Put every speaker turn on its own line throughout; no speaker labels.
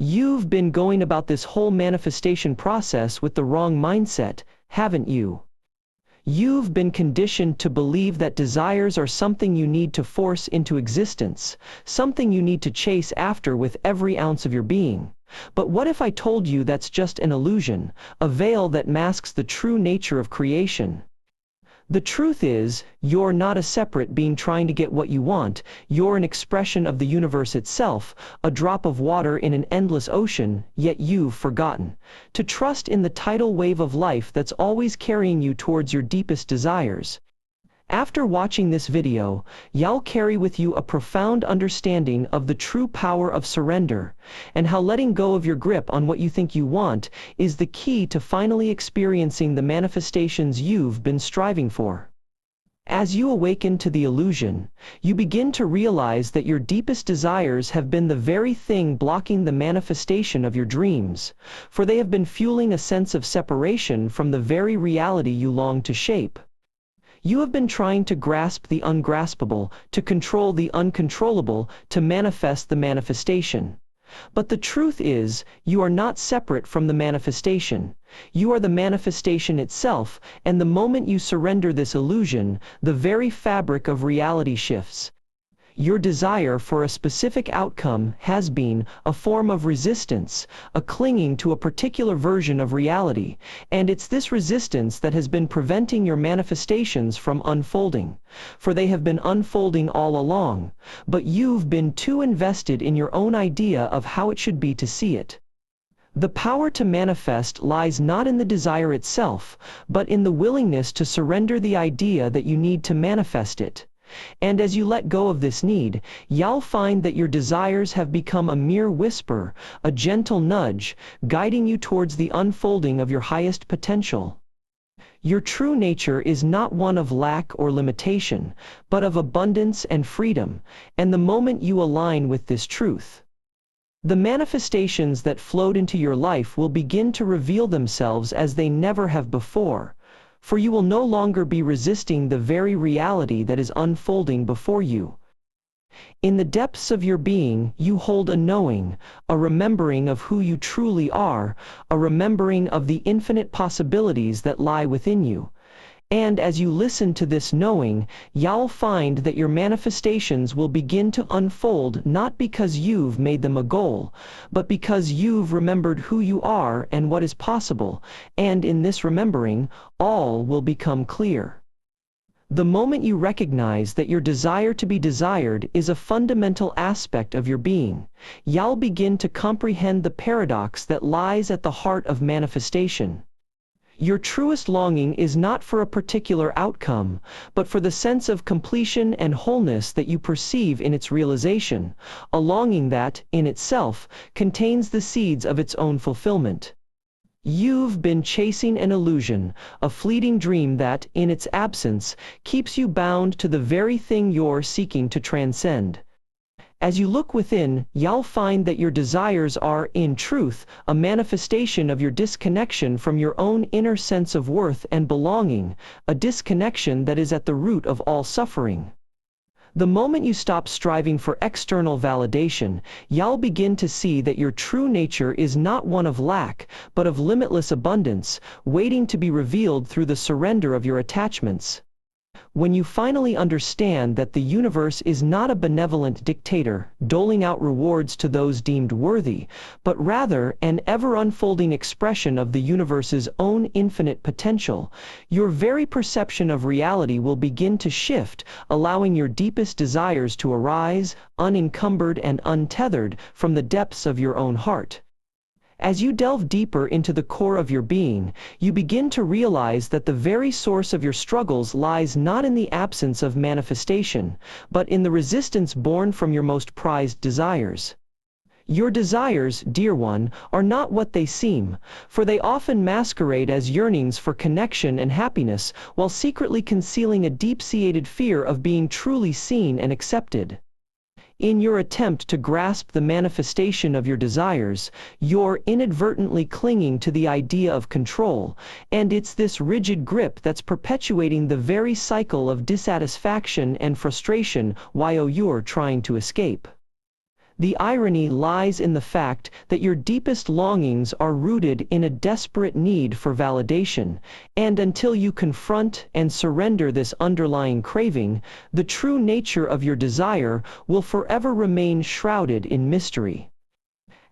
You've been going about this whole manifestation process with the wrong mindset, haven't you? You've been conditioned to believe that desires are something you need to force into existence, something you need to chase after with every ounce of your being. But what if I told you that's just an illusion, a veil that masks the true nature of creation? The truth is, you're not a separate being trying to get what you want. You're an expression of the universe itself, a drop of water in an endless ocean, yet you've forgotten to trust in the tidal wave of life that's always carrying you towards your deepest desires. After watching this video, you'll carry with you a profound understanding of the true power of surrender, and how letting go of your grip on what you think you want is the key to finally experiencing the manifestations you've been striving for. As you awaken to the illusion, you begin to realize that your deepest desires have been the very thing blocking the manifestation of your dreams, for they have been fueling a sense of separation from the very reality you long to shape. You have been trying to grasp the ungraspable, to control the uncontrollable, to manifest the manifestation. But the truth is, you are not separate from the manifestation. You are the manifestation itself, and the moment you surrender this illusion, the very fabric of reality shifts. Your desire for a specific outcome has been a form of resistance, a clinging to a particular version of reality, and it's this resistance that has been preventing your manifestations from unfolding. For they have been unfolding all along, but you've been too invested in your own idea of how it should be to see it. The power to manifest lies not in the desire itself, but in the willingness to surrender the idea that you need to manifest it. And as you let go of this need, you'll find that your desires have become a mere whisper, a gentle nudge, guiding you towards the unfolding of your highest potential. Your true nature is not one of lack or limitation, but of abundance and freedom, and the moment you align with this truth, the manifestations that flowed into your life will begin to reveal themselves as they never have before. For you will no longer be resisting the very reality that is unfolding before you. In the depths of your being, you hold a knowing, a remembering of who you truly are, a remembering of the infinite possibilities that lie within you. And as you listen to this knowing, you'll find that your manifestations will begin to unfold not because you've made them a goal, but because you've remembered who you are and what is possible, and in this remembering, all will become clear. The moment you recognize that your desire to be desired is a fundamental aspect of your being, you'll begin to comprehend the paradox that lies at the heart of manifestation. Your truest longing is not for a particular outcome, but for the sense of completion and wholeness that you perceive in its realization, a longing that, in itself, contains the seeds of its own fulfillment. You've been chasing an illusion, a fleeting dream that, in its absence, keeps you bound to the very thing you're seeking to transcend. As you look within, you'll find that your desires are, in truth, a manifestation of your disconnection from your own inner sense of worth and belonging, a disconnection that is at the root of all suffering. The moment you stop striving for external validation, you'll begin to see that your true nature is not one of lack, but of limitless abundance, waiting to be revealed through the surrender of your attachments. When you finally understand that the universe is not a benevolent dictator, doling out rewards to those deemed worthy, but rather an ever-unfolding expression of the universe's own infinite potential, your very perception of reality will begin to shift, allowing your deepest desires to arise, unencumbered and untethered, from the depths of your own heart. As you delve deeper into the core of your being, you begin to realize that the very source of your struggles lies not in the absence of manifestation, but in the resistance born from your most prized desires. Your desires, dear one, are not what they seem, for they often masquerade as yearnings for connection and happiness, while secretly concealing a deep-seated fear of being truly seen and accepted. In your attempt to grasp the manifestation of your desires, you're inadvertently clinging to the idea of control, and it's this rigid grip that's perpetuating the very cycle of dissatisfaction and frustration while you're trying to escape. The irony lies in the fact that your deepest longings are rooted in a desperate need for validation, and until you confront and surrender this underlying craving, the true nature of your desire will forever remain shrouded in mystery.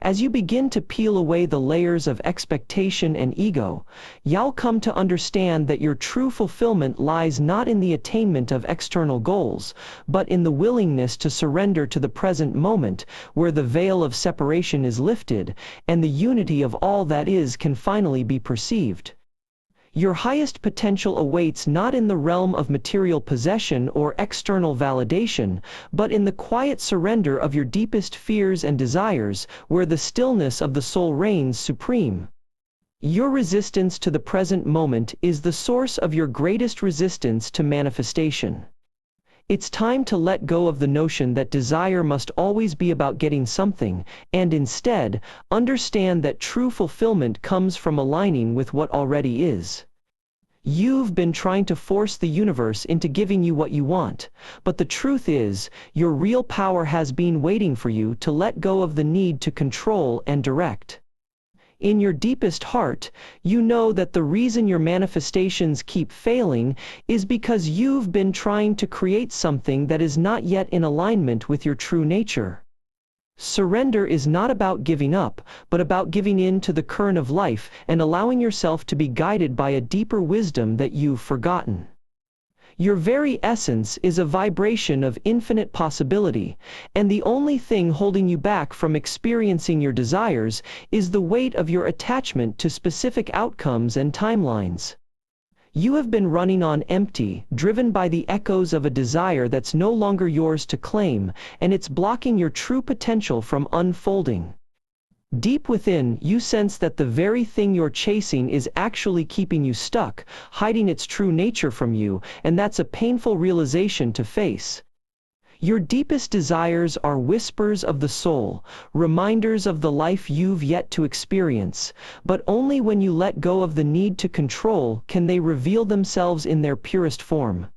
As you begin to peel away the layers of expectation and ego, you'll come to understand that your true fulfillment lies not in the attainment of external goals, but in the willingness to surrender to the present moment, where the veil of separation is lifted, and the unity of all that is can finally be perceived. Your highest potential awaits not in the realm of material possession or external validation, but in the quiet surrender of your deepest fears and desires, where the stillness of the soul reigns supreme. Your resistance to the present moment is the source of your greatest resistance to manifestation. It's time to let go of the notion that desire must always be about getting something, and instead, understand that true fulfillment comes from aligning with what already is. You've been trying to force the universe into giving you what you want, but the truth is, your real power has been waiting for you to let go of the need to control and direct. In your deepest heart, you know that the reason your manifestations keep failing is because you've been trying to create something that is not yet in alignment with your true nature. Surrender is not about giving up, but about giving in to the current of life and allowing yourself to be guided by a deeper wisdom that you've forgotten. Your very essence is a vibration of infinite possibility, and the only thing holding you back from experiencing your desires is the weight of your attachment to specific outcomes and timelines. You have been running on empty, driven by the echoes of a desire that's no longer yours to claim, and it's blocking your true potential from unfolding. Deep within, you sense that the very thing you're chasing is actually keeping you stuck, hiding its true nature from you, and that's a painful realization to face. Your deepest desires are whispers of the soul, reminders of the life you've yet to experience, but only when you let go of the need to control can they reveal themselves in their purest form.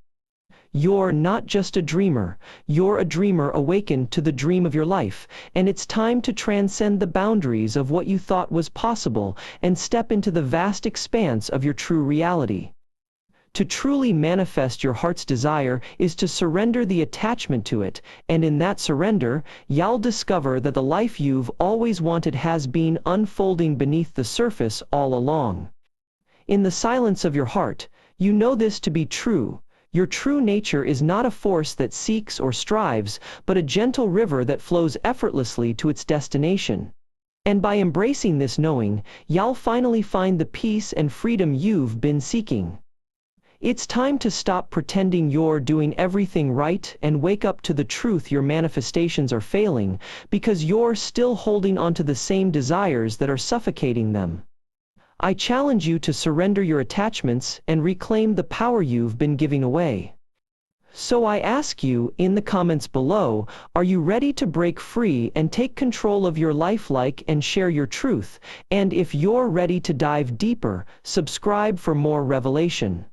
You're not just a dreamer, you're a dreamer awakened to the dream of your life, and it's time to transcend the boundaries of what you thought was possible and step into the vast expanse of your true reality. To truly manifest your heart's desire is to surrender the attachment to it, and in that surrender, you'll discover that the life you've always wanted has been unfolding beneath the surface all along. In the silence of your heart, you know this to be true. Your true nature is not a force that seeks or strives, but a gentle river that flows effortlessly to its destination. And by embracing this knowing, you'll finally find the peace and freedom you've been seeking. It's time to stop pretending you're doing everything right and wake up to the truth your manifestations are failing, because you're still holding on to the same desires that are suffocating them. I challenge you to surrender your attachments and reclaim the power you've been giving away. So I ask you, in the comments below, are you ready to break free and take control of your life, like and share your truth? And if you're ready to dive deeper, subscribe for more revelation.